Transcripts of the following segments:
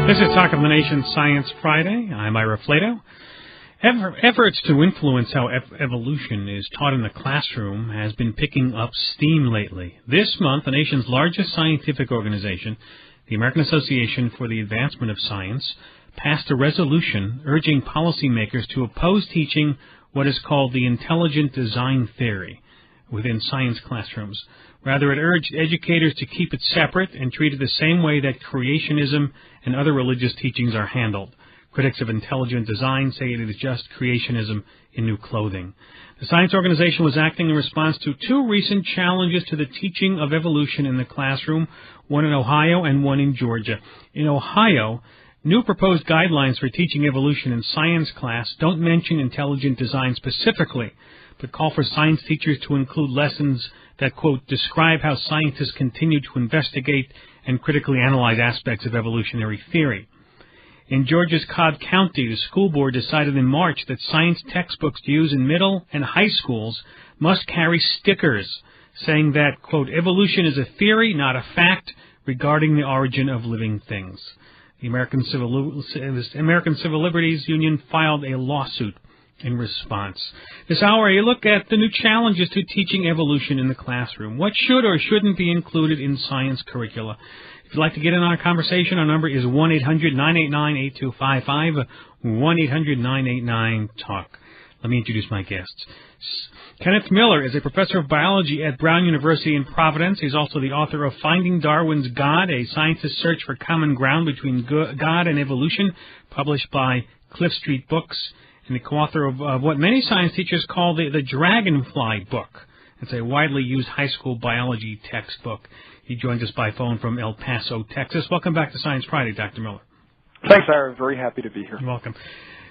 This is Talk of the Nation Science Friday. I'm Meyer. Efforts to influence how evolution is taught in the classroom has been picking up steam lately. This month, the nation's largest scientific organization, the American Association for the Advancement of Science, passed a resolution urging policymakers to oppose teaching what is called the intelligent design theory within science classrooms. Rather, it urged educators to keep it separate and treat it the same way that creationism and other religious teachings are handled. Critics of intelligent design say it is just creationism in new clothing. The science organization was acting in response to two recent challenges to the teaching of evolution in the classroom, one in Ohio and one in Georgia. In Ohio, new proposed guidelines for teaching evolution in science class don't mention intelligent design specifically, but call for science teachers to include lessons that, quote, describe how scientists continue to investigate and critically analyze aspects of evolutionary theory. In Georgia's Cobb County, the school board decided in March that science textbooks used in middle and high schools must carry stickers saying that, quote, evolution is a theory, not a fact, regarding the origin of living things. The American Civil Liberties Union filed a lawsuit in response. This hour, a look at the new challenges to teaching evolution in the classroom. What should or shouldn't be included in science curricula? If you'd like to get in on a conversation, our number is 1-800-989-8255, 1-800-989-TALK. Let me introduce my guests. Kenneth Miller is a professor of biology at Brown University in Providence. He's also the author of Finding Darwin's God, a scientist's search for common ground between God and evolution, published by Cliff Street Books, and the co-author of what many science teachers call the Dragonfly book. It's a widely used high school biology textbook. He joins us by phone from El Paso, Texas. Welcome back to Science Friday, Dr. Miller. Thanks, Ira. Very happy to be here. You're welcome.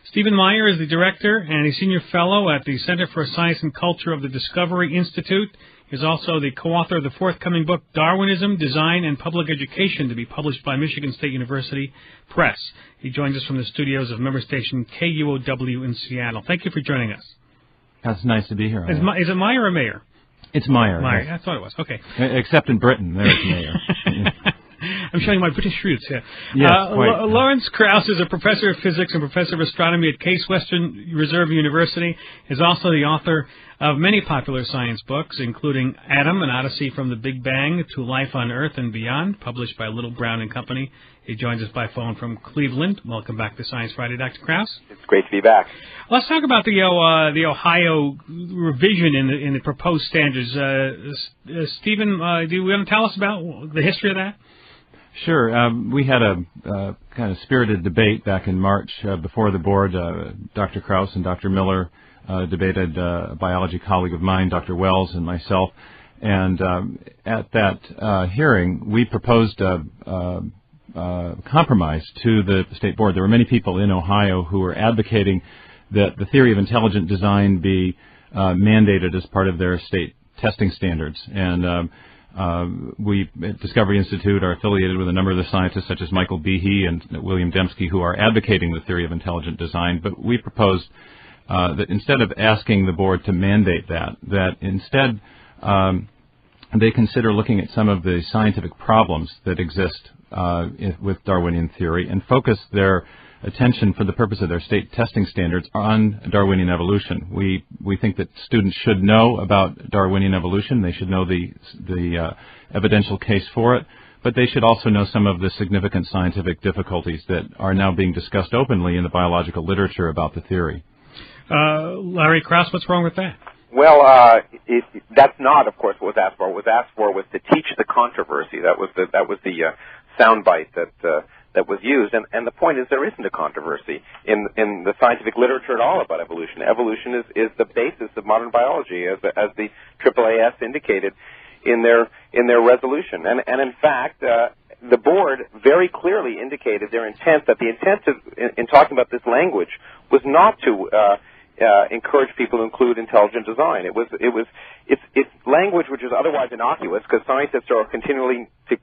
Stephen Meyer is the director and a senior fellow at the Center for Science and Culture of the Discovery Institute. He's also the co-author of the forthcoming book, Darwinism, Design, and Public Education, to be published by Michigan State University Press. He joins us from the studios of member station KUOW in Seattle. Thank you for joining us. That's nice to be here. Is it Meyer or Mayer? It's Meyer. Meyer, yes. I thought it was. Okay. Except in Britain, there's Mayer. I'm showing my British roots here. Yes, quite. Lawrence Krauss is a professor of physics and professor of astronomy at Case Western Reserve University. Is also the author of many popular science books, including Atom, An Odyssey from the Big Bang to Life on Earth and Beyond, published by Little Brown and Company. He joins us by phone from Cleveland. Welcome back to Science Friday, Dr. Krauss. It's great to be back. Let's talk about the Ohio revision in the proposed standards. Stephen, do you want to tell us about the history of that? Sure. We had a kind of spirited debate back in March before the board. Dr. Krauss and Dr. Miller debated a biology colleague of mine, Dr. Wells, and myself. And at that hearing, we proposed a compromise to the state board. There were many people in Ohio who were advocating that the theory of intelligent design be mandated as part of their state testing standards. And we at Discovery Institute are affiliated with a number of the scientists such as Michael Behe and William Dembski who are advocating the theory of intelligent design. But we proposed that instead of asking the board to mandate that instead they consider looking at some of the scientific problems that exist with Darwinian theory and focus their attention for the purpose of their state testing standards on Darwinian evolution. We think that students should know about Darwinian evolution. They should know the evidential case for it, but they should also know some of the significant scientific difficulties that are now being discussed openly in the biological literature about the theory. Larry Krauss, what's wrong with that? Well, that's not, of course, what was asked for. What was asked for was to teach the controversy. That was the soundbite that was used. And the point is there isn't a controversy in the scientific literature at all about evolution. Evolution is the basis of modern biology, as the AAAS indicated in their resolution. And in fact, the board very clearly indicated their intent, that the intent in talking about this language was not to encourage people to include intelligent design. It's language which is otherwise innocuous because scientists are continuing to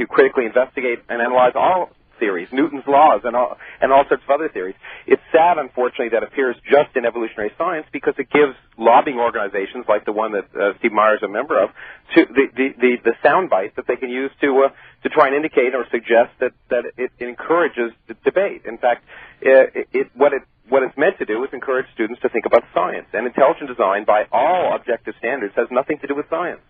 critically investigate and analyze all theories, Newton's laws, and all sorts of other theories. It's sad, unfortunately, that appears just in evolutionary science because it gives lobbying organizations like the one that Steve Meyer is a member of to the soundbite that they can use to try and indicate or suggest that it encourages debate. In fact, what it's meant to do is encourage students to think about science. And intelligent design, by all objective standards, has nothing to do with science.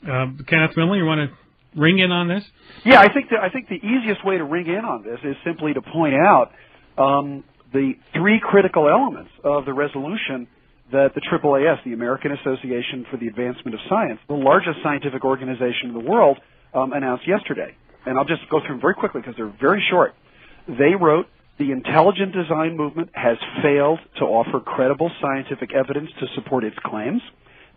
Kenneth Miller, you want to ring in on this? Yeah, I think the easiest way to ring in on this is simply to point out the three critical elements of the resolution that the AAAS, the American Association for the Advancement of Science, the largest scientific organization in the world, announced yesterday. And I'll just go through them very quickly because they're very short. They wrote, the intelligent design movement has failed to offer credible scientific evidence to support its claims.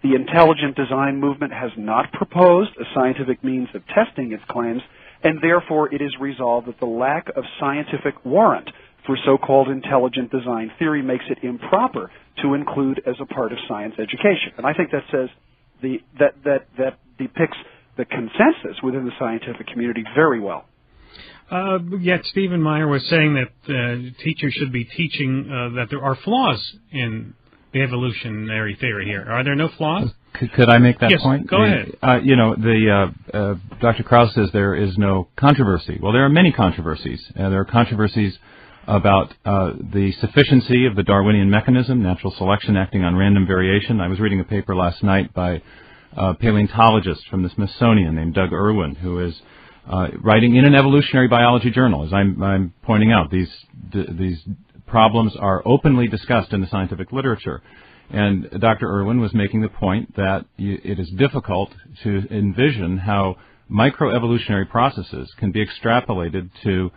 The intelligent design movement has not proposed a scientific means of testing its claims, and therefore it is resolved that the lack of scientific warrant for so-called intelligent design theory makes it improper to include as a part of science education. And I think that says that depicts the consensus within the scientific community very well. Yet Stephen Meyer was saying that teachers should be teaching that there are flaws in the evolutionary theory here. Are there no flaws? Could I make that point? Yes, go ahead. Dr. Krauss says there is no controversy. Well, there are many controversies. There are controversies about the sufficiency of the Darwinian mechanism, natural selection acting on random variation. I was reading a paper last night by a paleontologist from the Smithsonian named Doug Irwin, who is writing in an evolutionary biology journal. As I'm pointing out, these problems are openly discussed in the scientific literature. And Dr. Irwin was making the point that it is difficult to envision how microevolutionary processes can be extrapolated to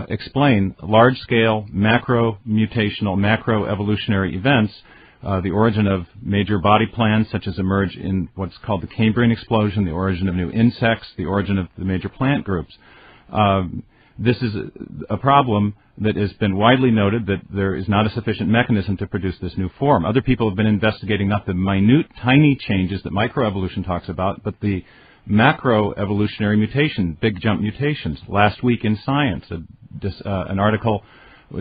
explain large-scale macro-mutational, macroevolutionary events, the origin of major body plans such as emerge in what's called the Cambrian explosion, the origin of new insects, the origin of the major plant groups. This is a problem that has been widely noted that there is not a sufficient mechanism to produce this new form. Other people have been investigating not the minute, tiny changes that microevolution talks about, but the macroevolutionary mutation, big jump mutations. Last week in Science, an article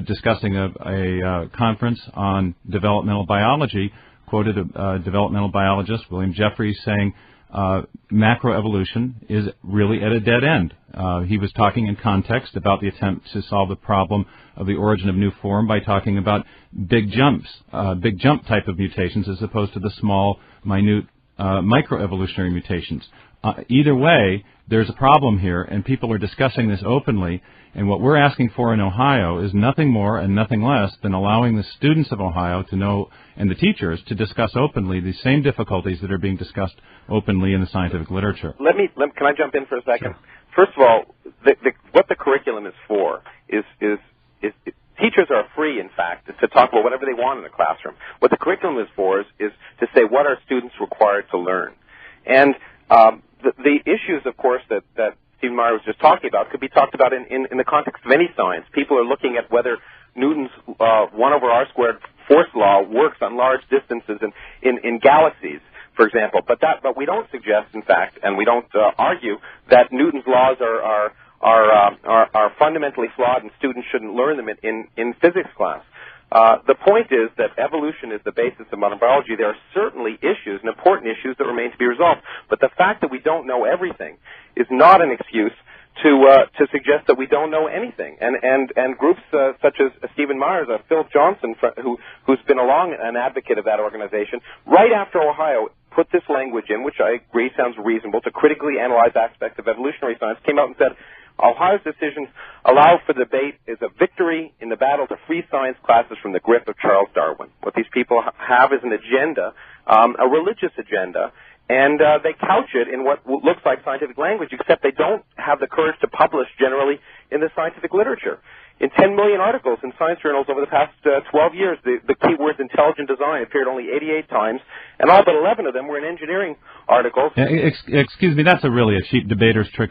discussing a conference on developmental biology quoted a developmental biologist, William Jeffries, saying macroevolution is really at a dead end. He was talking in context about the attempt to solve the problem of the origin of new form by talking about big jumps, big jump type of mutations as opposed to the small, minute microevolutionary mutations. Either way, there's a problem here, and people are discussing this openly, and what we're asking for in Ohio is nothing more and nothing less than allowing the students of Ohio to know, and the teachers, to discuss openly the same difficulties that are being discussed openly in the scientific literature. Can I jump in for a second? Sure. First of all, what the curriculum is for is teachers are free, in fact, to talk about whatever they want in the classroom. What the curriculum is for is to say what are students required to learn. And the issues, of course, that Stephen Meyer was just talking about could be talked about in the context of any science. People are looking at whether Newton's 1 over r squared force law works on large distances in galaxies, for example. But we don't suggest, in fact, and we don't argue that Newton's laws are fundamentally flawed and students shouldn't learn them in physics class. The point is that evolution is the basis of modern biology. There are certainly issues and important issues that remain to be resolved. But the fact that we don't know everything is not an excuse to suggest that we don't know anything. And groups such as Stephen Meyer's, Phil Johnson, who's been long an advocate of that organization, right after Ohio put this language in, which I agree sounds reasonable, to critically analyze aspects of evolutionary science, came out and said, Ohio's decisions allow for debate is a victory in the battle to free science classes from the grip of Charles Darwin. What these people have is an agenda, a religious agenda, and they couch it in what looks like scientific language, except they don't have the courage to publish generally in the scientific literature. In 10 million articles in science journals over the past 12 years, the keywords intelligent design appeared only 88 times, and all but 11 of them were in engineering articles. Excuse me, that's really a cheap debater's trick.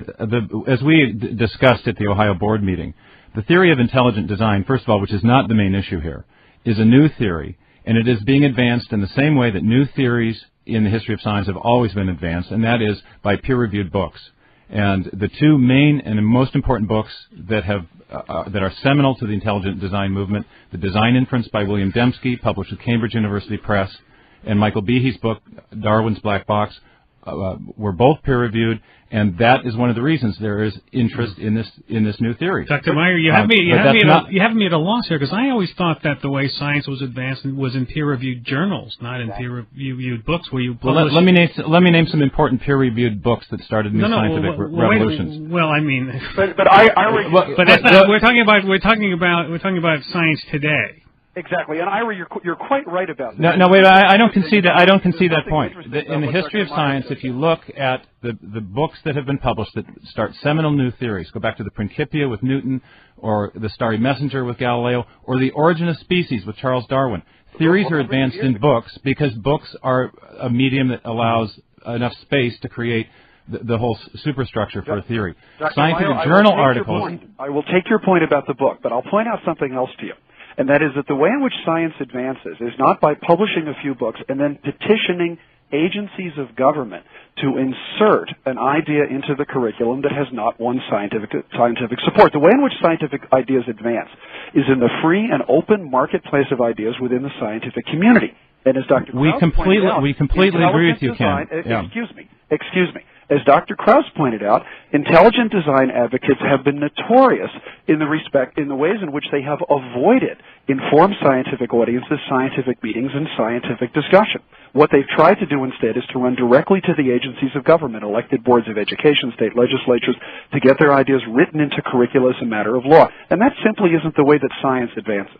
As we discussed at the Ohio board meeting, the theory of intelligent design, first of all, which is not the main issue here, is a new theory, and it is being advanced in the same way that new theories in the history of science have always been advanced, and that is by peer-reviewed books. And the two main and most important books that are seminal to the intelligent design movement, The Design Inference by William Dembski, published with Cambridge University Press, and Michael Behe's book, Darwin's Black Box, were both peer-reviewed, and that is one of the reasons there is interest in this new theory. Dr. Meyer, you have me at a loss here, because I always thought that the way science was advanced was in peer-reviewed journals, not in peer-reviewed books where you publish. Let me name some important peer-reviewed books that started new scientific revolutions. Well, I mean, we're talking about science today. Exactly, and Ira, you're quite right about that. No, wait, I don't concede that. I don't concede that point. In the history of science, if you look at the books that have been published that start seminal new theories, go back to the Principia with Newton, or the Starry Messenger with Galileo, or the Origin of Species with Charles Darwin. Theories are advanced in books because books are a medium that allows enough space to create the whole superstructure for a theory. Scientific journal articles. I will take your point about the book, but I'll point out something else to you. And that is that the way in which science advances is not by publishing a few books and then petitioning agencies of government to insert an idea into the curriculum that has not won scientific support. The way in which scientific ideas advance is in the free and open marketplace of ideas within the scientific community. And as Dr. Krauss pointed out, we completely agree with you, Ken. Excuse me. As Dr. Krauss pointed out, intelligent design advocates have been notorious in the ways in which they have avoided informed scientific audiences, scientific meetings, and scientific discussion. What they've tried to do instead is to run directly to the agencies of government, elected boards of education, state legislatures, to get their ideas written into curricula as a matter of law. And that simply isn't the way that science advances.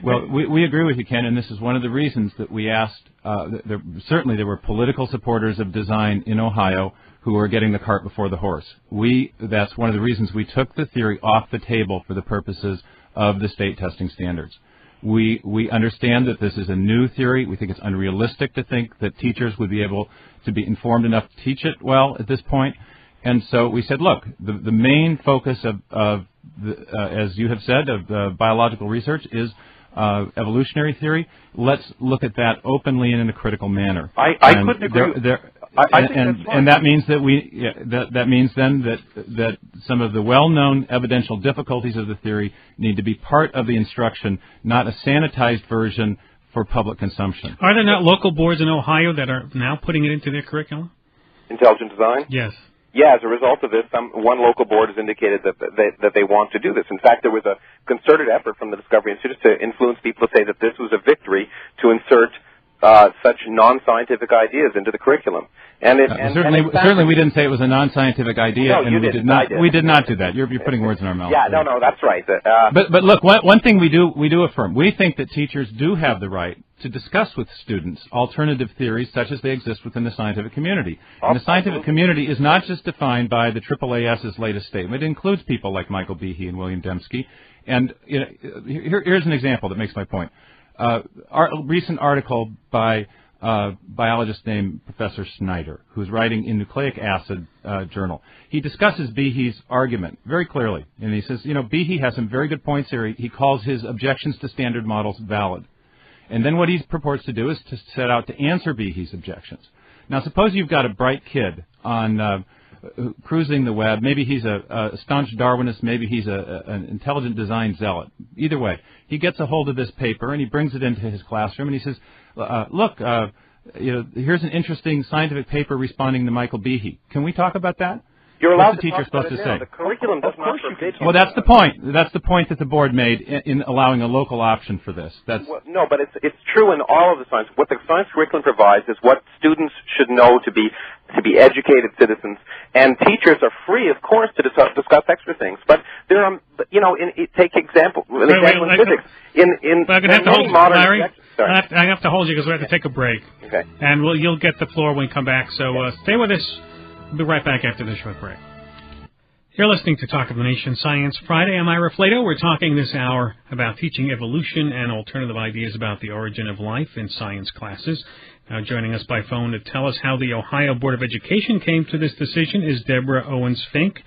Well, we agree with you, Ken, and this is one of the reasons that we asked. Certainly there were political supporters of design in Ohio who were getting the cart before the horse. That's one of the reasons we took the theory off the table for the purposes of the state testing standards. We understand that this is a new theory. We think it's unrealistic to think that teachers would be able to be informed enough to teach it well at this point. And so we said, look, the main focus of as you have said, of biological research is evolutionary theory. Let's look at that openly and in a critical manner. I couldn't agree. And that means that that means then that some of the well-known evidential difficulties of the theory need to be part of the instruction, not a sanitized version for public consumption. Are there not local boards in Ohio that are now putting it into their curriculum? Intelligent design? Yes. Yeah, as a result of this, one local board has indicated that they want to do this. In fact, there was a concerted effort from the Discovery Institute to influence people to say that this was a victory to insert such non-scientific ideas into the curriculum. Certainly we didn't say it was a non-scientific idea, no, and we did not do that. You're putting words in our mouth. Yeah, no, that's right. But look, one thing we do affirm. We think that teachers do have the right to discuss with students alternative theories such as they exist within the scientific community. And the scientific community is not just defined by the AAAS's latest statement. It includes people like Michael Behe and William Dembski. And here's an example that makes my point. A recent article by a biologist named Professor Snyder, who's writing in Nucleic Acid Journal. He discusses Behe's argument very clearly. And he says, Behe has some very good points here. He calls his objections to standard models valid. And then what he purports to do is to set out to answer Behe's objections. Now, suppose you've got a bright kid on cruising the web. Maybe he's a staunch Darwinist. Maybe he's an intelligent design zealot. Either way, he gets a hold of this paper and he brings it into his classroom and he says, look, here's an interesting scientific paper responding to Michael Behe. Can we talk about that? You're allowed What's the teacher supposed to say? The curriculum does not forbid you. Well, that's the point. That's the point that the board made in allowing a local option for this. No, but it's true in all of the science. What the science curriculum provides is what students should know to be educated citizens, and teachers are free, of course, to discuss extra things. But there are, take example in physics. I have to hold you because we have to take a break. Okay. And you'll get the floor when we come back. So stay with us. We'll be right back after this short break. You're listening to Talk of the Nation Science Friday. I'm Ira Flato. We're talking this hour about teaching evolution and alternative ideas about the origin of life in science classes. Now joining us by phone to tell us how the Ohio Board of Education came to this decision is Deborah Owens-Fink.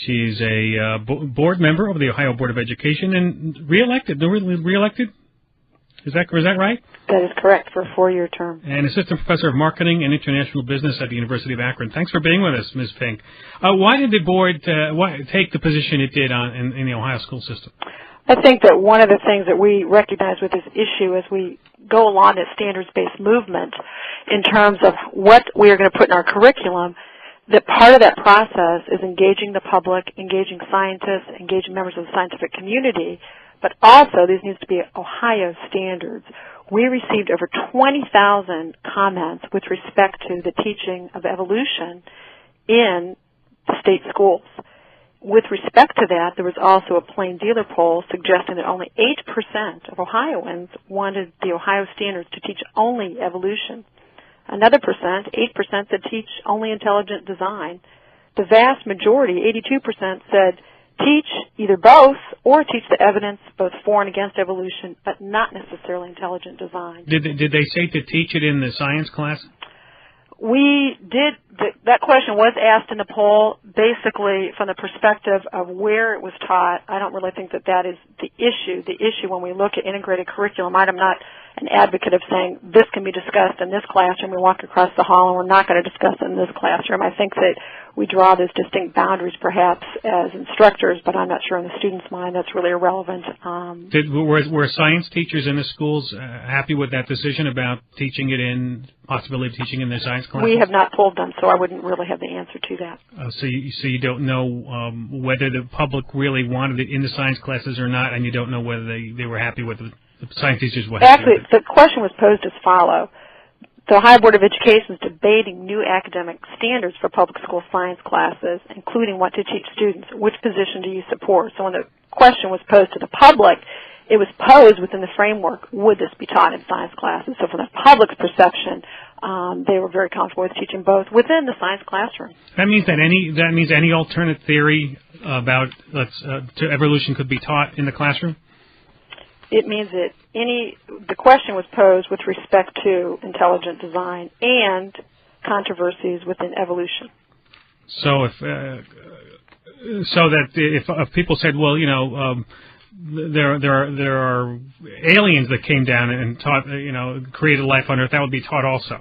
She's a board member of the Ohio Board of Education and reelected. Is that right? That is correct, for a 4-year term. And Assistant Professor of Marketing and International Business at the University of Akron. Thanks for being with us, Ms. Fink. Why did the board take the position it did in the Ohio school system? I think that one of the things that we recognize with this issue as we go along this standards-based movement in terms of what we are going to put in our curriculum, that part of that process is engaging the public, engaging scientists, engaging members of the scientific community, but also these needs to be Ohio standards. We received over 20,000 comments with respect to the teaching of evolution in the state schools. With respect to that, there was also a plain dealer poll suggesting that only 8% of Ohioans wanted the Ohio standards to teach only evolution. Another percent, 8%, said teach only intelligent design. The vast majority, 82%, said teach either both or teach the evidence both for and against evolution, but not necessarily intelligent design. Did they say to teach it in the science class? We did. That question was asked in the poll, basically from the perspective of where it was taught. I don't really think that is the issue. The issue when we look at integrated curriculum, I'm not an advocate of saying this can be discussed in this classroom. We walk across the hall and we're not going to discuss it in this classroom. I think that we draw those distinct boundaries perhaps as instructors, but I'm not sure in the student's mind that's really irrelevant. Were science teachers in the schools happy with that decision about teaching it in, possibility of teaching in their science classes? We have not polled them, so I wouldn't really have the answer to that. So you don't know whether the public really wanted it in the science classes or not, and you don't know whether they were happy with it. The science teachers were happy with it. Actually, the question was posed as follows. The Ohio Board of Education is debating new academic standards for public school science classes, including what to teach students. Which position do you support? So when the question was posed to the public, it was posed within the framework, would this be taught in science classes? So from the public's perception, they were very comfortable with teaching both within the science classroom. That means any alternate theory about to evolution could be taught in the classroom? It means that the question was posed with respect to intelligent design and controversies within evolution. So if people said, well, there are aliens that came down and taught, created life on Earth, that would be taught also.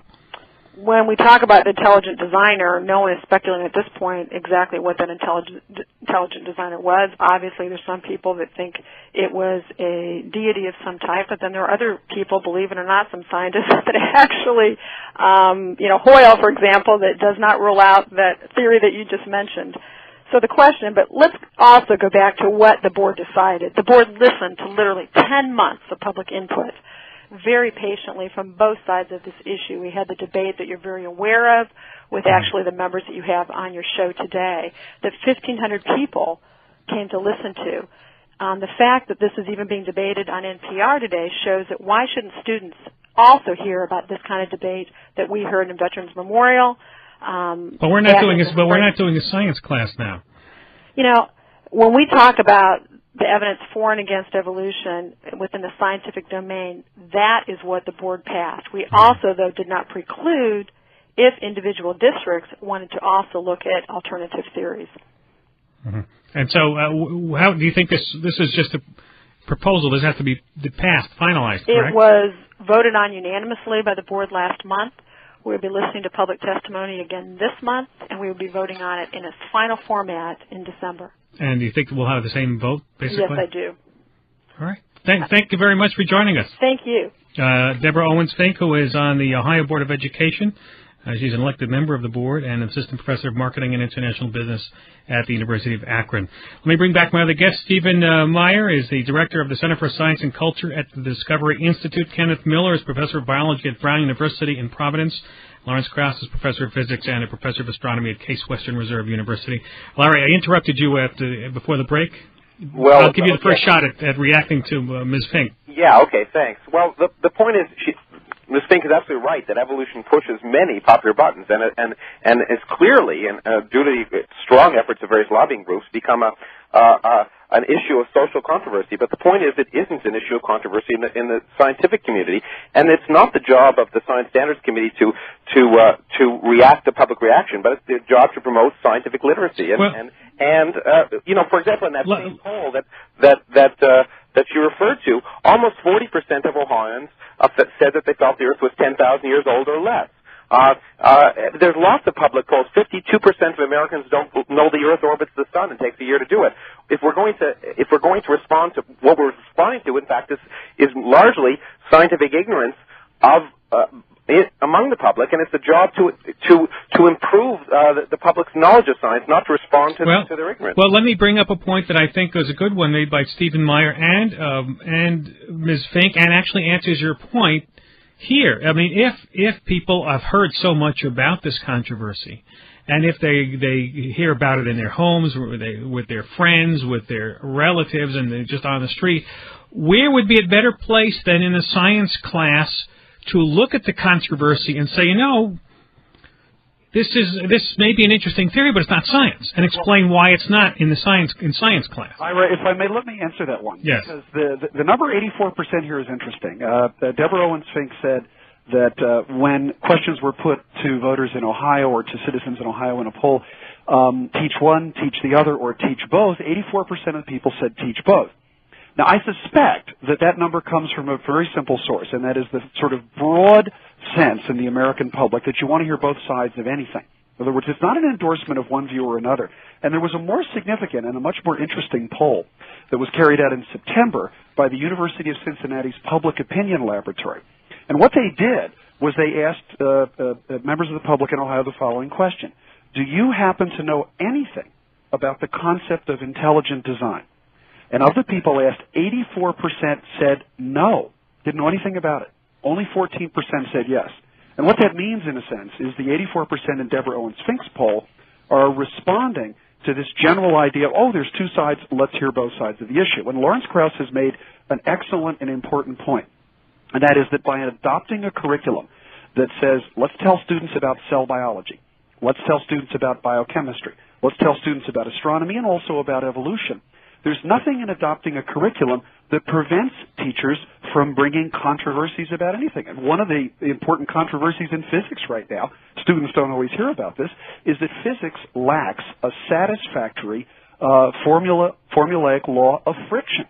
When we talk about intelligent designer, no one is speculating at this point exactly what that intelligent designer was. Obviously, there's some people that think it was a deity of some type, but then there are other people, believe it or not, some scientists that actually, Hoyle, for example, that does not rule out that theory that you just mentioned. So the question, but let's also go back to what the board decided. The board listened to literally 10 months of public input, very patiently from both sides of this issue. We had the debate that you're very aware of with actually the members that you have on your show today, that 1,500 people came to listen to. The fact that this is even being debated on NPR today shows that why shouldn't students also hear about this kind of debate that we heard in Veterans Memorial? But we're not doing a science class now. When we talk about the evidence for and against evolution within the scientific domain, that is what the board passed. We also, though, did not preclude if individual districts wanted to also look at alternative theories. Mm-hmm. And so how do you think this is just a proposal? This has to be passed, finalized, correct? It was voted on unanimously by the board last month. We'll be listening to public testimony again this month, and we will be voting on it in its final format in December. And do you think we'll have the same vote, basically? Yes, I do. All right. Thank you very much for joining us. Thank you. Deborah Owens-Fink, who is on the Ohio Board of Education. She's an elected member of the board and assistant professor of marketing and international business at the University of Akron. Let me bring back my other guest. Stephen Meyer is the director of the Center for Science and Culture at the Discovery Institute. Kenneth Miller is professor of biology at Brown University in Providence. Lawrence Krauss is professor of physics and a professor of astronomy at Case Western Reserve University. Larry, I interrupted you before the break. Well, I'll give you the first shot at reacting to Ms. Fink. Yeah, okay, thanks. Well, the point is, Ms. Fink is absolutely right that evolution pushes many popular buttons, and it's clearly, and due to the strong efforts of various lobbying groups, become an issue of social controversy. But the point is, it isn't an issue of controversy in the scientific community, and it's not the job of the Science Standards Committee to react to public reaction, but it's their job to promote scientific literacy. And for example, in that same poll that you referred to, almost 40% of Ohioans said that they felt the Earth was 10,000 years old or less. There's lots of public polls. 52% of Americans don't know the Earth orbits the Sun and takes a year to do it. If we're going to respond to what we're responding to, in fact, is largely scientific ignorance of among the public, and it's the job to improve the public's knowledge of science, not to respond to their ignorance. Well, let me bring up a point that I think was a good one made by Stephen Meyer and Ms. Fink, and actually answers your point here. I mean, if people have heard so much about this controversy, and if they hear about it in their homes, with their friends, with their relatives, and they're just on the street, where would be a better place than in a science class to look at the controversy and say, this may be an interesting theory, but it's not science, and explain why it's not in science class. Ira, if I may, let me answer that one. Yes. Because the number 84% here is interesting. Deborah Owens-Fink said that when questions were put to voters in Ohio or to citizens in Ohio in a poll, teach one, teach the other, or teach both, 84% of the people said teach both. Now, I suspect that number comes from a very simple source, and that is the sort of broad sense in the American public that you want to hear both sides of anything. In other words, it's not an endorsement of one view or another. And there was a more significant and a much more interesting poll that was carried out in September by the University of Cincinnati's Public Opinion Laboratory. And what they did was they asked members of the public in Ohio the following question: do you happen to know anything about the concept of intelligent design? And of the people asked, 84% said no, didn't know anything about it. Only 14% said yes. And what that means, in a sense, is the 84% in Deborah Owens-Fink's poll are responding to this general idea of, there's two sides, let's hear both sides of the issue. And Lawrence Krauss has made an excellent and important point, and that is that by adopting a curriculum that says, let's tell students about cell biology, let's tell students about biochemistry, let's tell students about astronomy and also about evolution, there's nothing in adopting a curriculum that prevents teachers from bringing controversies about anything. And one of the important controversies in physics right now, students don't always hear about this, is that physics lacks a satisfactory formulaic law of friction.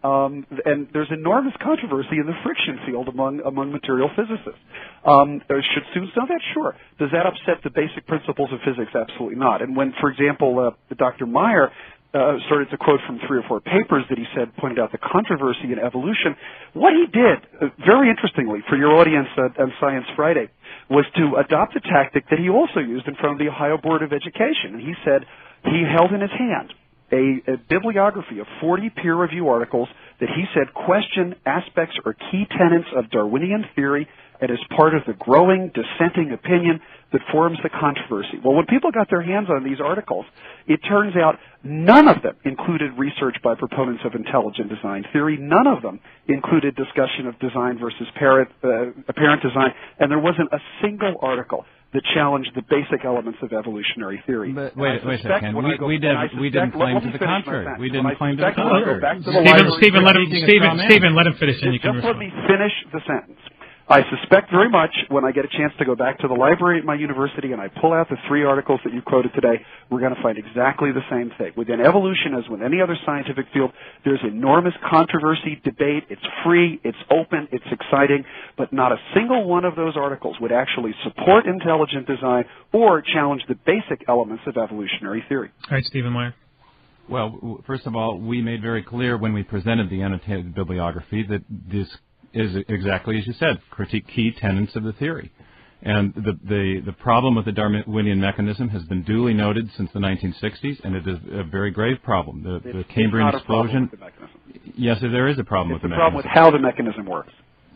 And there's enormous controversy in the friction field among material physicists. Should students know that? Sure. Does that upset the basic principles of physics? Absolutely not. And when, for example, Dr. Meyer started to quote from 3 or 4 papers that he said pointed out the controversy in evolution, what he did, very interestingly, for your audience on Science Friday, was to adopt a tactic that he also used in front of the Ohio Board of Education. And he said he held in his hand a bibliography of 40 peer-review articles that he said question aspects or key tenets of Darwinian theory and is part of the growing dissenting opinion that forms the controversy. Well, when people got their hands on these articles, it turns out none of them included research by proponents of intelligent design theory. None of them included discussion of design versus apparent design, and there wasn't a single article that challenged the basic elements of evolutionary theory. But wait a second. We didn't claim to the contrary. We didn't claim to the contrary. Stephen, let him finish. Just let me finish the sentence. I suspect very much when I get a chance to go back to the library at my university and I pull out the 3 articles that you quoted today, we're going to find exactly the same thing. Within evolution, as with any other scientific field, there's enormous controversy, debate. It's free, it's open, it's exciting, but not a single one of those articles would actually support intelligent design or challenge the basic elements of evolutionary theory. All right, Stephen Meyer. Well, first of all, we made very clear when we presented the annotated bibliography that this is exactly as you said, critique key tenets of the theory. And the problem with the Darwinian mechanism has been duly noted since the 1960s, and it is a very grave problem. The Cambrian explosion. Yes, there is a problem with the mechanism. It's a problem with how the mechanism works.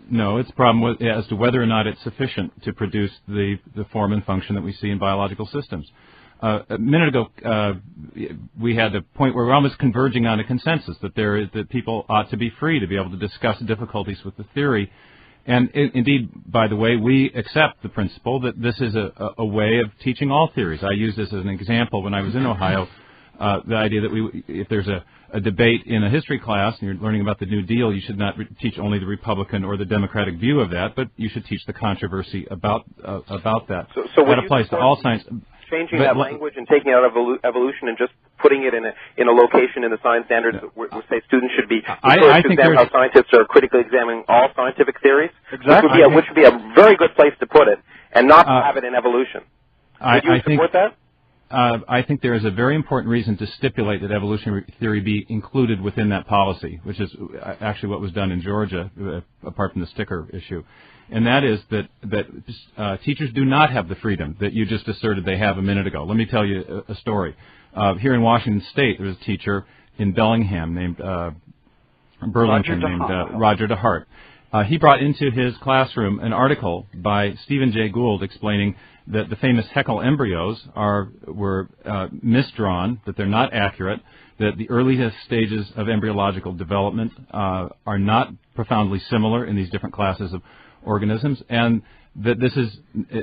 No, it's a problem as to whether or not it's sufficient to produce the form and function that we see in biological systems. A minute ago, we had a point where we're almost converging on a consensus that people ought to be free to be able to discuss difficulties with the theory. And indeed, by the way, we accept the principle that this is a way of teaching all theories. I used this as an example when I was in Ohio. The idea that if there's a debate in a history class and you're learning about the New Deal, you should not teach only the Republican or the Democratic view of that, but you should teach the controversy about that. So that applies to all science. Changing that language and taking out evolution and just putting it in a location in the science standards where say students should be encouraged to examine how scientists are critically examining all scientific theories, exactly, which would be a very good place to put it, and not have it in evolution. Would you support that? I think there is a very important reason to stipulate that evolutionary theory be included within that policy, which is actually what was done in Georgia, apart from the sticker issue. And that is that teachers do not have the freedom that you just asserted they have a minute ago. Let me tell you a story. Here in Washington State, there was a teacher in Bellingham named Burlington, Roger DeHart. He brought into his classroom an article by Stephen Jay Gould explaining that the famous Haeckel embryos were misdrawn, that they're not accurate, that the earliest stages of embryological development are not profoundly similar in these different classes of organisms, and that this is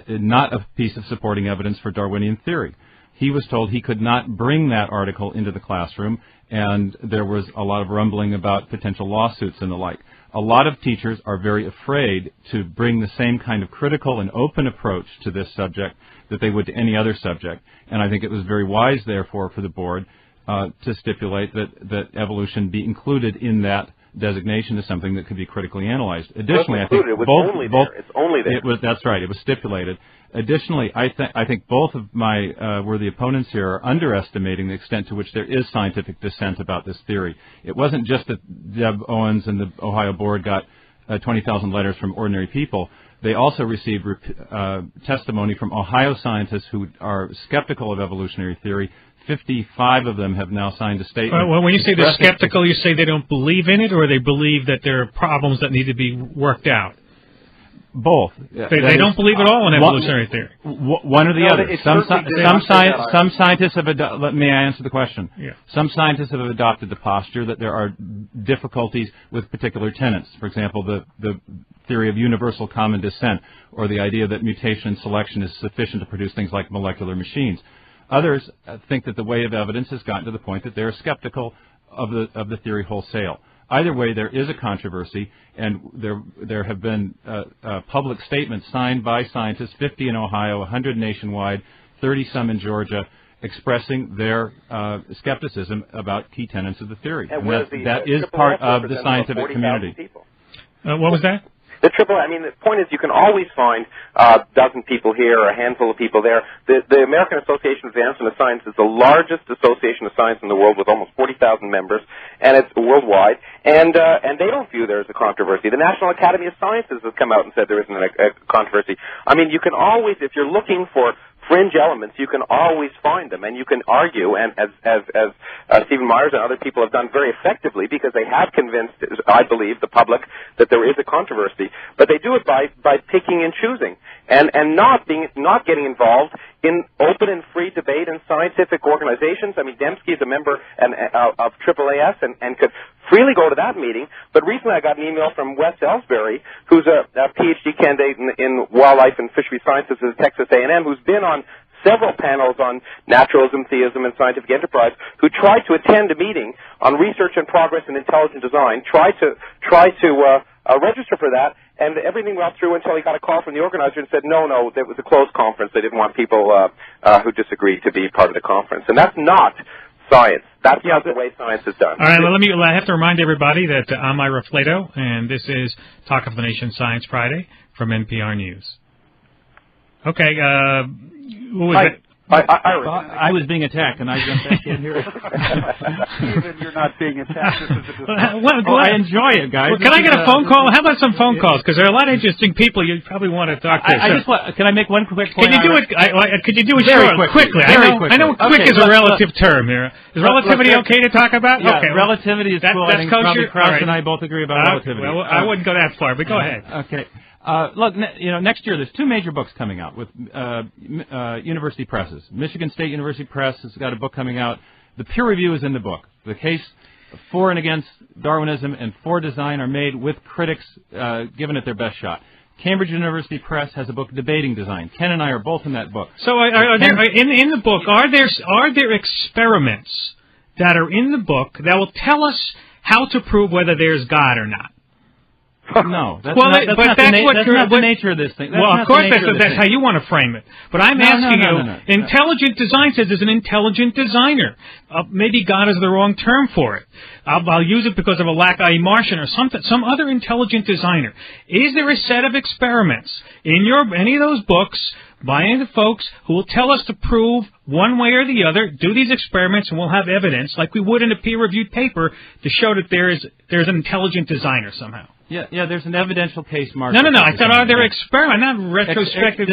not a piece of supporting evidence for Darwinian theory. He was told he could not bring that article into the classroom, and there was a lot of rumbling about potential lawsuits and the like. A lot of teachers are very afraid to bring the same kind of critical and open approach to this subject that they would to any other subject, and I think it was very wise, therefore, for the board to stipulate that evolution be included in that designation as something that could be critically analyzed. Additionally, I think it's only there. That's right. It was stipulated. Additionally, I think both of my worthy opponents here are underestimating the extent to which there is scientific dissent about this theory. It wasn't just that Deb Owens and the Ohio board got 20,000 letters from ordinary people. They also received testimony from Ohio scientists who are skeptical of evolutionary theory. 55 of them have now signed a statement. Well, when you say they're skeptical, you say they don't believe in it, or they believe that there are problems that need to be worked out? Both. They don't believe at all in evolutionary theory. One or the other. Some scientists have adopted. May I answer the question? Yeah. Some scientists have adopted the posture that there are difficulties with particular tenets. For example, the theory of universal common descent, or the idea that mutation and selection is sufficient to produce things like molecular machines. Others think that the weight of evidence has gotten to the point that they're skeptical of the theory wholesale. Either way, there is a controversy, and there have been public statements signed by scientists, 50 in Ohio, 100 nationwide, 30-some in Georgia, expressing their skepticism about key tenets of the theory. And that is part of the scientific community. What was that? The point is you can always find a dozen people here or a handful of people there. The American Association of Advancement of Science is the largest association of science in the world with almost 40,000 members, and it's worldwide. And they don't view there as a controversy. The National Academy of Sciences has come out and said there isn't a controversy. I mean, you can always, if you're looking for fringe elements, you can always find them, and you can argue, and as Stephen Myers and other people have done very effectively, because they have convinced, I believe, the public that there is a controversy, but they do it by picking and choosing, and not getting involved in open and free debate in scientific organizations. I mean, Dembski is a member of AAAS and could freely go to that meeting, but recently I got an email from Wes Ellsbury, who's a PhD candidate in wildlife and fishery sciences at Texas A&M, who's been on several panels on naturalism, theism, and scientific enterprise, who tried to attend a meeting on research and progress in intelligent design, tried to register for that, and everything went through until he got a call from the organizer and said, no, it was a closed conference. They didn't want people who disagreed to be part of the conference. And that's not science. That's not the way science is done. All right, well, I have to remind everybody that I'm Meyer, and this is Talk of the Nation Science Friday from NPR News. Okay, who was it? I was being attacked, and I jumped back in here. Even you're not being attacked. I enjoy it, guys. Well, can I get a phone call? How about some phone calls? Because there are a lot of interesting people you probably want to talk to. Can I make one quick point? Can you do it? Could you do it very quickly? I know quick is a relative term here. Is relativity okay to talk about? Yeah, okay, relativity is cool. I think probably Krauss and I both agree about relativity. Well, I wouldn't go that far, but go ahead. Okay. Look, next year there's two major books coming out with university presses. Michigan State University Press has got a book coming out. The peer review is in the book. The case for and against Darwinism and for design are made with critics giving it their best shot. Cambridge University Press has a book, Debating Design. Ken and I are both in that book. So in the book, are there experiments that are in the book that will tell us how to prove whether there's God or not? No, that's not the nature of this thing. Of course, that's how you want to frame it. But I'm asking you, intelligent design says there's an intelligent designer. Maybe God is the wrong term for it. I'll use it because of a lack of Martian or some other intelligent designer. Is there a set of experiments in any of those books by any of the folks who will tell us to prove one way or the other, do these experiments, and we'll have evidence, like we would in a peer-reviewed paper, to show that there's an intelligent designer somehow? Yeah. There's an evidential case, Mark. No. I said, are there experiments, not retrospective?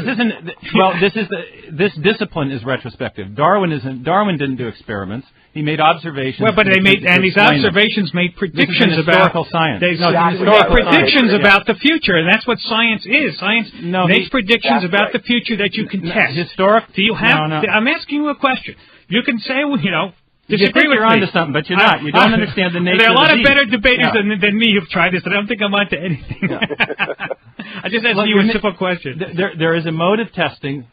This discipline is retrospective. Darwin didn't do experiments. He made observations. Well, but these observations made predictions about historical science. Predictions about the future, and that's what science is. Science makes predictions about the future that you can test. Do you have? No. I'm asking you a question. You can say, disagree with you're onto something, but you're not. You don't understand the nature. There are a lot of better disease. debaters than me who've tried this, and I don't think I'm onto anything. I just asked you a simple question. There is a mode of testing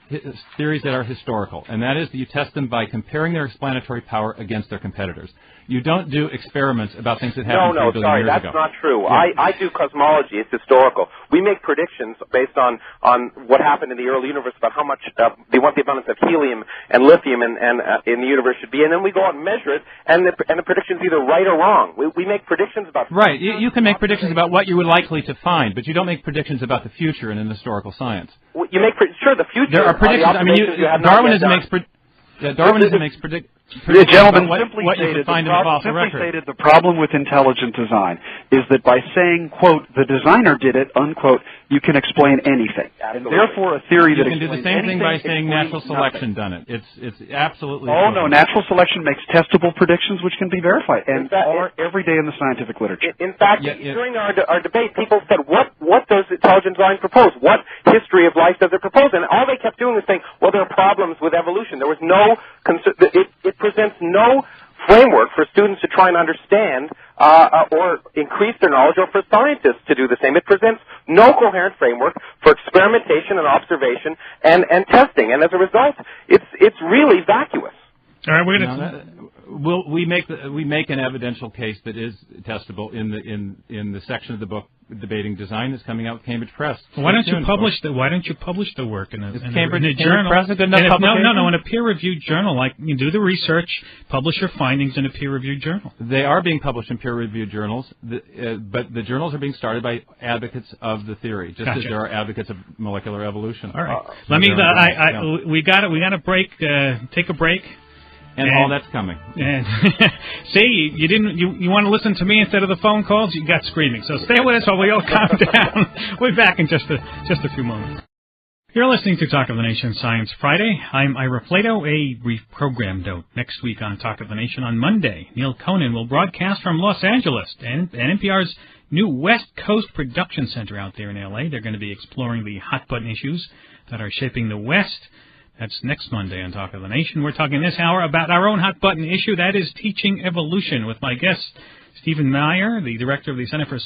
theories that are historical, and that is that you test them by comparing their explanatory power against their competitors. You don't do experiments about things that happened 3 billion years ago. That's not true. Yeah. I do cosmology. It's historical. We make predictions based on what happened in the early universe about how much what the abundance of helium and lithium in the universe should be, and then we go out and measure it, and the prediction's either right or wrong. We make predictions about... Right. You can make predictions about what you would likely to find, but you don't make predictions about the future in historical science. Well, you make... Sure, the future... There are predictions. Darwinism makes predictions. The gentleman what simply stated the problem with intelligent design is that by saying, quote, the designer did it, unquote, you can explain anything. Absolutely. And therefore a theory that you can do the same thing by saying natural selection done it. It's absolutely... No, natural selection makes testable predictions which can be verified, and are every day in the scientific literature. In fact, during our debate, people said, what does intelligent design propose? What history of life does it propose? And all they kept doing was saying, well, there are problems with evolution. There was no... It presents no framework for students to try and understand or increase their knowledge, or for scientists to do the same. It presents no coherent framework for experimentation and observation and testing. And as a result, it's really vacuous. All right, we make an evidential case that is testable in the section of the book Debating Design that's coming out with Cambridge Press. Why don't you publish the work in a journal? Press a good enough publication? No, in a peer-reviewed journal. Like, you do the research, publish your findings in a peer-reviewed journal. They are being published in peer-reviewed journals, but the journals are being started by advocates of the theory, just as there are advocates of molecular evolution. All right, we got to break. Take a break. And all that's coming. And see, you want to listen to me instead of the phone calls? You got screaming. So stay with us while we all calm down. We'll be back in just a few moments. You're listening to Talk of the Nation Science Friday. I'm Ira Plato. A brief program note. Next week on Talk of the Nation on Monday, Neil Conan will broadcast from Los Angeles and NPR's new West Coast Production Center out there in L.A. They're going to be exploring the hot-button issues that are shaping the West. That's next Monday on Talk of the Nation. We're talking this hour about our own hot-button issue, that is teaching evolution, with my guest, Stephen Meyer, the director of the Center for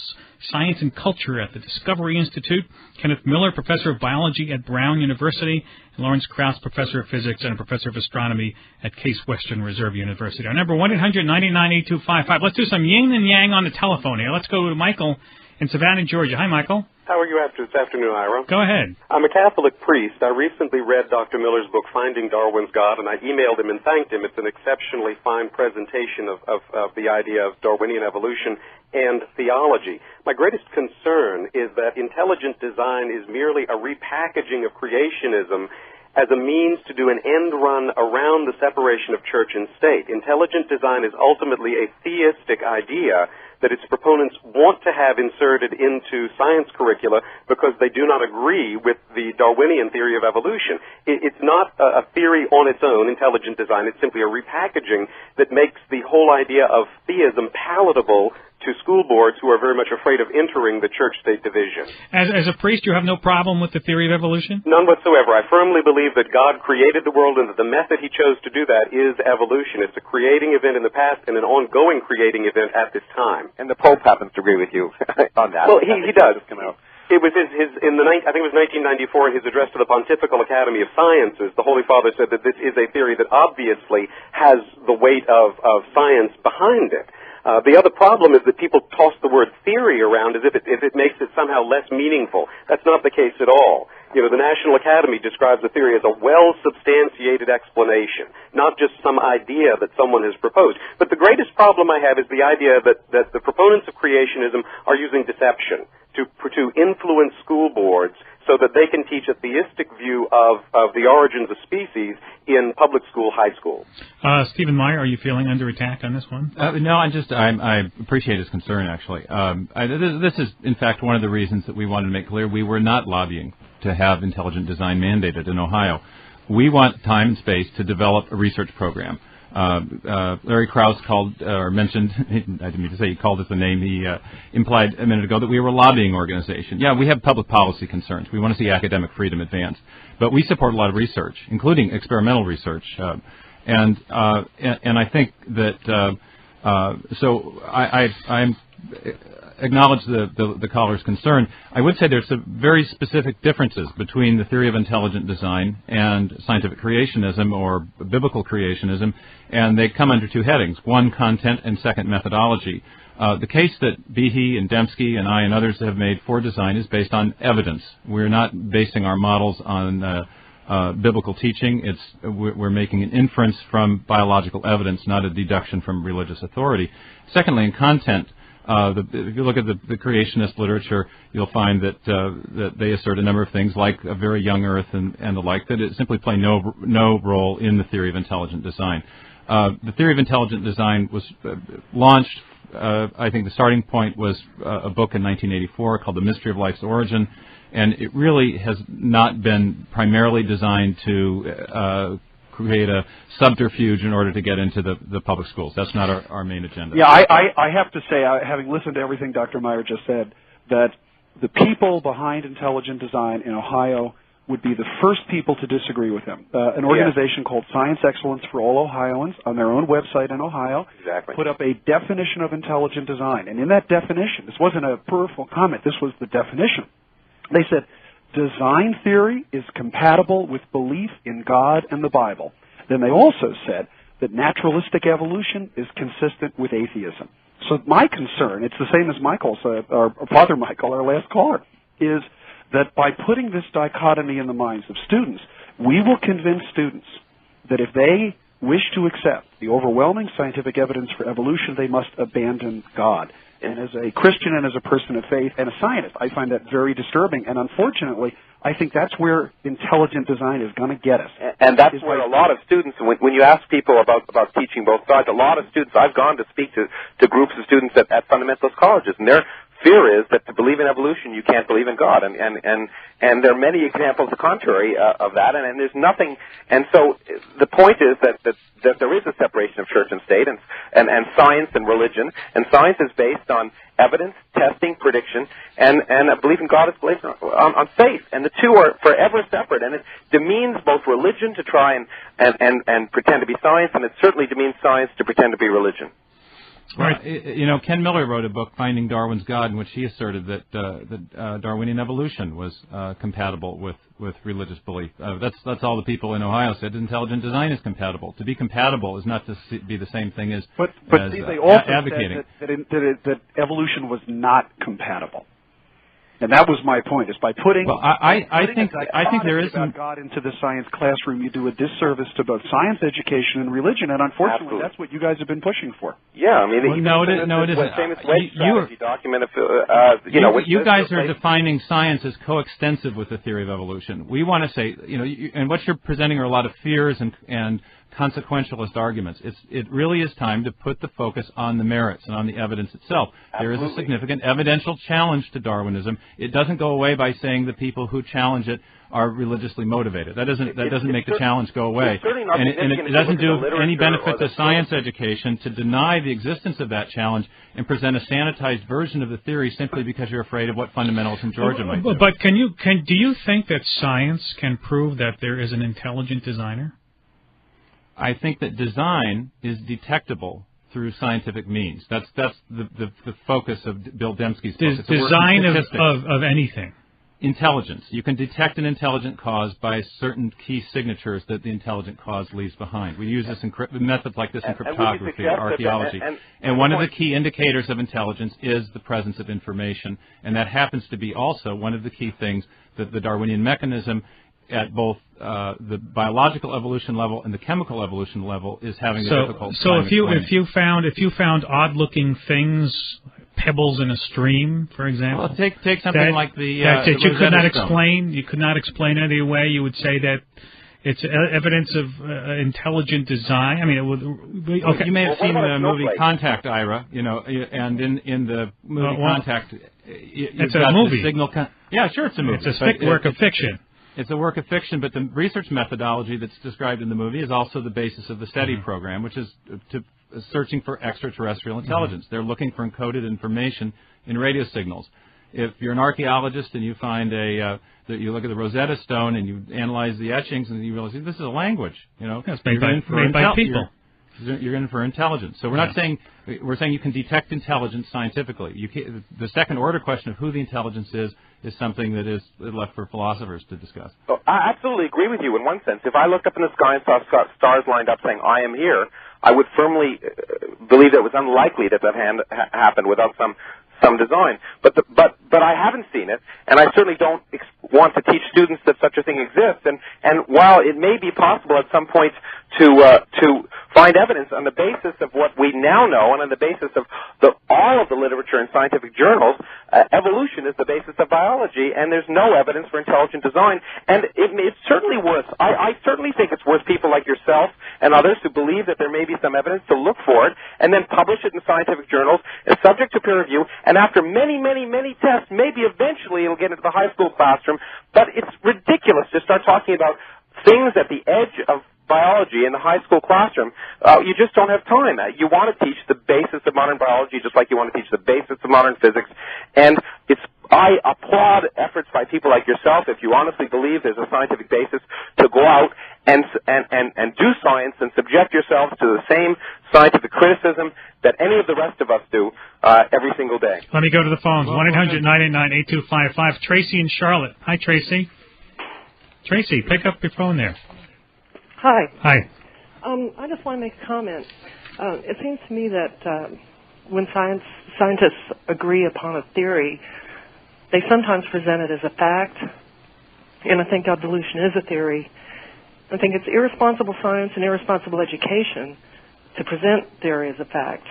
Science and Culture at the Discovery Institute, Kenneth Miller, professor of biology at Brown University, and Lawrence Krauss, professor of physics and a professor of astronomy at Case Western Reserve University. Our number 1-800-99-8255. Let's do some yin and yang on the telephone here. Let's go to Michael in Savannah, Georgia. Hi, Michael. How are you this afternoon, Ira? Go ahead. I'm a Catholic priest. I recently read Dr. Miller's book, Finding Darwin's God, and I emailed him and thanked him. It's an exceptionally fine presentation of the idea of Darwinian evolution and theology. My greatest concern is that intelligent design is merely a repackaging of creationism as a means to do an end run around the separation of church and state. Intelligent design is ultimately a theistic idea that its proponents want to have inserted into science curricula because they do not agree with the Darwinian theory of evolution. It's not a theory on its own, intelligent design. It's simply a repackaging that makes the whole idea of theism palatable to school boards who are very much afraid of entering the church-state division. As a priest, you have no problem with the theory of evolution? None whatsoever. I firmly believe that God created the world and that the method he chose to do that is evolution. It's a creating event in the past and an ongoing creating event at this time. And the Pope happens to agree with you on that. Well, he does. It was I think it was 1994, in his address to the Pontifical Academy of Sciences, the Holy Father said that this is a theory that obviously has the weight of science behind it. The other problem is that people toss the word theory around as if it makes it somehow less meaningful. That's not the case at all. You know, the National Academy describes the theory as a well-substantiated explanation, not just some idea that someone has proposed. But the greatest problem I have is the idea that the proponents of creationism are using deception to influence school boards so that they can teach a theistic view of the origins of species in public school, high schools. Stephen Meyer, are you feeling under attack on this one? No, I appreciate his concern, actually. This is, in fact, one of the reasons that we wanted to make clear we were not lobbying to have intelligent design mandated in Ohio. We want time and space to develop a research program. Larry Krauss mentioned, I didn't mean to say he called us a name, he implied a minute ago that we were a lobbying organization. Yeah, we have public policy concerns. We want to see academic freedom advanced. But we support a lot of research, including experimental research. And I think that, so I'm acknowledge the caller's concern. I would say there's some very specific differences between the theory of intelligent design and scientific creationism or biblical creationism, and they come under two headings: one, content, and second, methodology. The case that Behe and Dembski and I and others have made for design is based on evidence. We're not basing our models on biblical teaching. We're making an inference from biological evidence, not a deduction from religious authority. Secondly, in content, if you look at the creationist literature, you'll find that they assert a number of things like a very young Earth and the like, that it simply play no role in the theory of intelligent design. The theory of intelligent design was launched, I think the starting point was a book in 1984 called The Mystery of Life's Origin, and it really has not been primarily designed to create a subterfuge in order to get into the public schools. That's not our main agenda. Yeah, I have to say, having listened to everything Dr. Meyer just said, that the people behind intelligent design in Ohio would be the first people to disagree with him. An organization called Science Excellence for All Ohioans on their own website in Ohio put up a definition of intelligent design. And in that definition, this wasn't a peripheral comment, this was the definition. They said, design theory is compatible with belief in God and the Bible. Then they also said that naturalistic evolution is consistent with atheism. So my concern, it's the same as Michael's, our Father Michael, our last caller, is that by putting this dichotomy in the minds of students, we will convince students that if they wish to accept the overwhelming scientific evidence for evolution, they must abandon God. And as a Christian and as a person of faith and a scientist, I find that very disturbing. And unfortunately, I think that's where intelligent design is going to get us. And that's where a lot of students, when you ask people about teaching both sides, a lot of students, I've gone to speak to groups of students at fundamentalist colleges, and their fear is that to believe in evolution, you can't believe in God. And there are many examples, the contrary of that, and there's nothing. And so the point is that there is a separation of church and state and science and religion, and science is based on evidence, testing, prediction, and a belief in God is based on faith. And the two are forever separate, and it demeans both religion to try and pretend to be science, and it certainly demeans science to pretend to be religion. Right. You know, Ken Miller wrote a book, Finding Darwin's God, in which he asserted that Darwinian evolution was compatible with religious belief. That's all the people in Ohio said. Intelligent design is compatible. To be compatible is not to be the same thing as they also advocating. Said that evolution was not compatible. And that was my point, is by putting... Well, I think there is... about God into the science classroom, you do a disservice to both science education and religion, and unfortunately, that's what you guys have been pushing for. Yeah, I mean... No, it isn't. Famous wedge strategy document you guys are defining science as coextensive with the theory of evolution. We want to say, and what you're presenting are a lot of fears and consequentialist arguments. It really is time to put the focus on the merits and on the evidence itself. Absolutely. There is a significant evidential challenge to Darwinism. It doesn't go away by saying the people who challenge it are religiously motivated. That doesn't make the challenge go away. And it doesn't do any benefit to science education to deny the existence of that challenge and present a sanitized version of the theory simply because you're afraid of what fundamentalists in Georgia might do. But do you think that science can prove that there is an intelligent designer? I think that design is detectable through scientific means. That's the focus of Bill Dembski's book. Design of anything. intelligence. You can detect an intelligent cause by certain key signatures that the intelligent cause leaves behind. We use this in methods like this in cryptography or archaeology. And one of the key indicators of intelligence is the presence of information, and that happens to be also one of the key things that the Darwinian mechanism at both the biological evolution level and the chemical evolution level is having a difficult time. So if you found odd-looking things, pebbles in a stream, for example. Well, take something like the you could not Stone. explain. You could not explain any way. You would say that it's evidence of intelligent design. I mean, it would. Okay. You may have seen the movie Contact, Ira. And in the movie Contact, it's a movie. Yeah, sure, it's a movie. It's a work of fiction. It's a work of fiction, but the research methodology that's described in the movie is also the basis of the SETI program, which is searching for extraterrestrial intelligence. They're looking for encoded information in radio signals. If you're an archaeologist and you find that you look at the Rosetta Stone and you analyze the etchings and you realize this is a language, it's made by people. You're in for intelligence. So we're saying you can detect intelligence scientifically. The second order question of who the intelligence is something that is left for philosophers to discuss. Oh, I absolutely agree with you in one sense. If I looked up in the sky and saw stars lined up saying, I am here, I would firmly believe that it was unlikely that happened without some design. But I haven't seen it, and I certainly don't want to teach students that such a thing exists. And while it may be possible at some point to find evidence on the basis of what we now know and on the basis of all of the literature in scientific journals, evolution is the basis of biology, and there's no evidence for intelligent design. And it's certainly worth, I certainly think it's worth people like yourself and others who believe that there may be some evidence to look for it and then publish it in scientific journals. It's subject to peer review, and after many, many, many tests, maybe eventually it'll get into the high school classroom, but it's ridiculous to start talking about things at the edge of biology in the high school classroom. You just don't have time. You want to teach the basis of modern biology just like you want to teach the basics of modern physics. And I applaud efforts by people like yourself, if you honestly believe there's a scientific basis, to go out and do science and subject yourself to the same scientific criticism that any of the rest of us do every single day. Let me go to the phones. 1-800-989-8255. Tracy in Charlotte. Hi, Tracy. Tracy, pick up your phone there. Hi. Hi. I just want to make a comment. It seems to me that when scientists agree upon a theory, they sometimes present it as a fact, and I think evolution is a theory. I think it's irresponsible science and irresponsible education to present theory as a fact.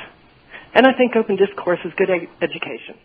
And I think open discourse is good education.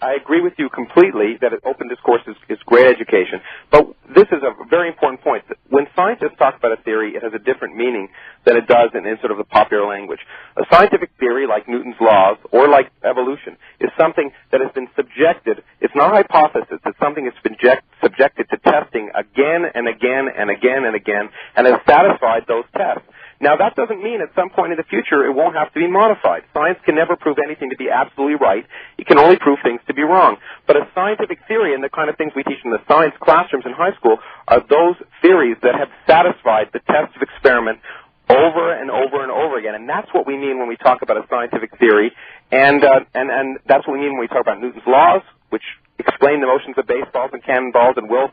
I agree with you completely that open discourse is great education. But this is a very important point. When scientists talk about a theory, it has a different meaning than it does in sort of the popular language. A scientific theory, like Newton's laws or like evolution, is something that has been subjected. It's not a hypothesis. It's something that's been subjected to testing again and again and again and again and has satisfied those tests. Now, that doesn't mean at some point in the future it won't have to be modified. Science can never prove anything to be absolutely right. It can only prove things to be wrong. But a scientific theory and the kind of things we teach in the science classrooms in high school are those theories that have satisfied the test of experiment over and over and over again. And that's what we mean when we talk about a scientific theory. And that's what we mean when we talk about Newton's laws, which explain the motions of baseballs and cannonballs and will,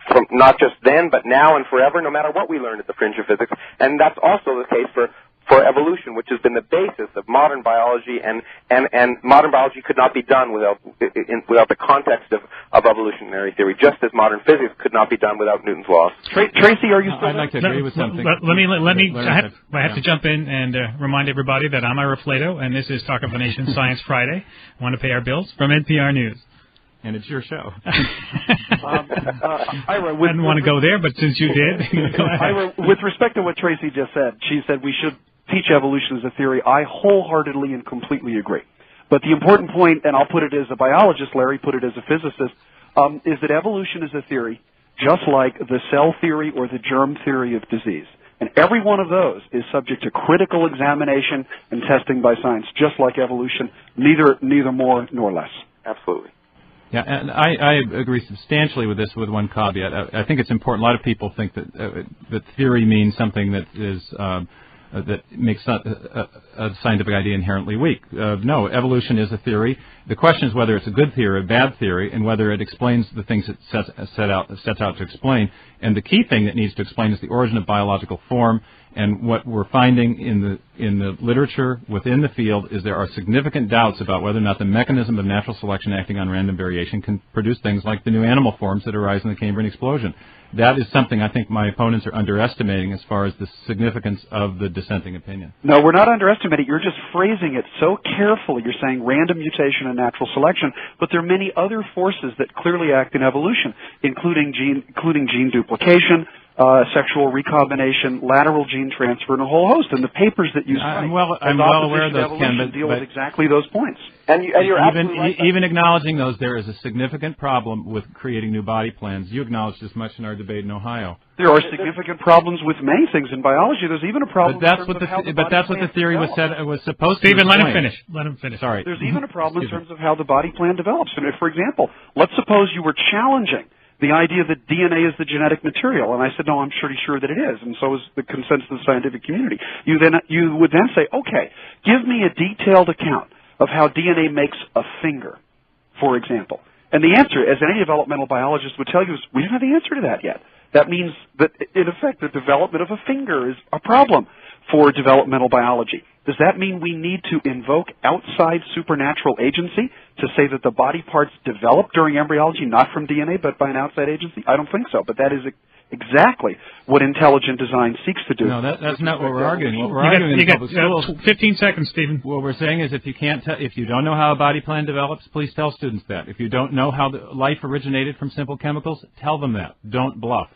from not just then, but now and forever, no matter what we learn at the fringe of physics. And that's also the case for evolution, which has been the basis of modern biology, and modern biology could not be done without the context of evolutionary theory, just as modern physics could not be done without Newton's laws. Tracy, are you still I'd like to agree with something. I have to jump in and remind everybody that I'm Ira Flato, and this is Talk of the Nation Science Friday. I want to pay our bills from NPR News. And it's your show. Ira, I didn't want to go there, but since you did, go ahead. Ira, with respect to what Tracy just said, she said we should teach evolution as a theory. I wholeheartedly and completely agree. But the important point, and I'll put it as a biologist, Larry put it as a physicist, is that evolution is a theory, just like the cell theory or the germ theory of disease. And every one of those is subject to critical examination and testing by science, just like evolution, neither more nor less. Absolutely. Yeah, and I agree substantially with this, with one caveat. I think it's important. A lot of people think that that theory means something that is that makes a scientific idea inherently weak. No, evolution is a theory. The question is whether it's a good theory or a bad theory, and whether it explains the things it sets out to explain. And the key thing that needs to explain is the origin of biological form. And what we're finding in the literature within the field is there are significant doubts about whether or not the mechanism of natural selection acting on random variation can produce things like the new animal forms that arise in the Cambrian explosion. That is something I think my opponents are underestimating as far as the significance of the dissenting opinion. No, we're not underestimating. You're just phrasing it so carefully. You're saying random mutation and natural selection, but there are many other forces that clearly act in evolution, including gene duplication, sexual recombination, lateral gene transfer, and a whole host. And the papers that you cite, I'm well aware of those, Ken, but deal with exactly those points. And you're absolutely right. Even acknowledging those, there is a significant problem with creating new body plans. You acknowledged as much in our debate in Ohio. There are significant problems with many things in biology. There's even a problem. But that's what the theory was supposed to. Stephen, let him finish. Sorry. There's even a problem in terms of how the body plan develops. And if, for example, let's suppose you were challenging the idea that DNA is the genetic material, and I said, no, I'm pretty sure that it is, and so is the consensus of the scientific community. You would then say, okay, give me a detailed account of how DNA makes a finger, for example. And the answer, as any developmental biologist would tell you, is we don't have the answer to that yet. That means that, in effect, the development of a finger is a problem for developmental biology. Does that mean we need to invoke outside supernatural agency to say that the body parts develop during embryology, not from DNA, but by an outside agency? I don't think so, but that is exactly what intelligent design seeks to do. No, that's not what we're arguing. What we're arguing in public schools... 15 seconds, Stephen. What we're saying is if you don't know how a body plan develops, please tell students that. If you don't know how life originated from simple chemicals, tell them that. Don't bluff.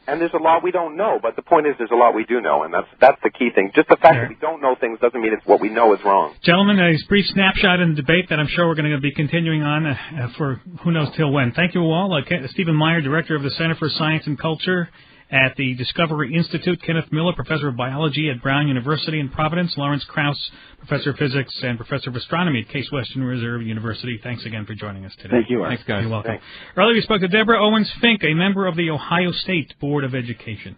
And there's a lot we don't know, but the point is there's a lot we do know, and that's the key thing. Just the fact that we don't know things doesn't mean it's what we know is wrong. Gentlemen, a brief snapshot in the debate that I'm sure we're going to be continuing on for who knows till when. Thank you all. Stephen Meyer, Director of the Center for Science and Culture at the Discovery Institute, Kenneth Miller, Professor of Biology at Brown University in Providence, Lawrence Krauss, Professor of Physics and Professor of Astronomy at Case Western Reserve University. Thanks again for joining us today. Thank you, Art. Thanks, guys. You're welcome. Thanks. Earlier we spoke to Deborah Owens-Fink, a member of the Ohio State Board of Education.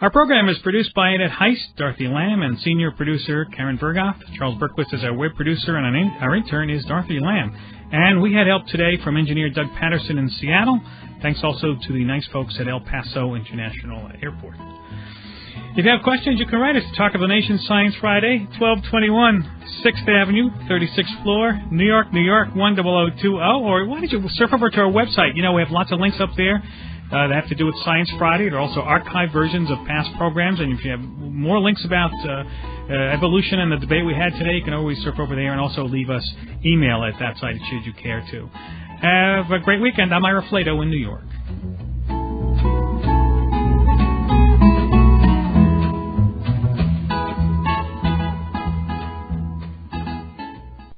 Our program is produced by Annette Heist, Dorothy Lamb, and senior producer Karen Vergoff. Charles Berquist is our web producer, and our intern is Dorothy Lamb. And we had help today from engineer Doug Patterson in Seattle. Thanks also to the nice folks at El Paso International Airport. If you have questions, you can write us to Talk of the Nation Science Friday, 1221 6th Avenue, 36th floor, New York, 10020. Or why don't you surf over to our website? You know, we have lots of links up there that have to do with Science Friday. There are also archived versions of past programs. And if you have more links about evolution and the debate we had today, you can always surf over there and also leave us email at that site should you care to. Have a great weekend. I'm Ira Flato in New York.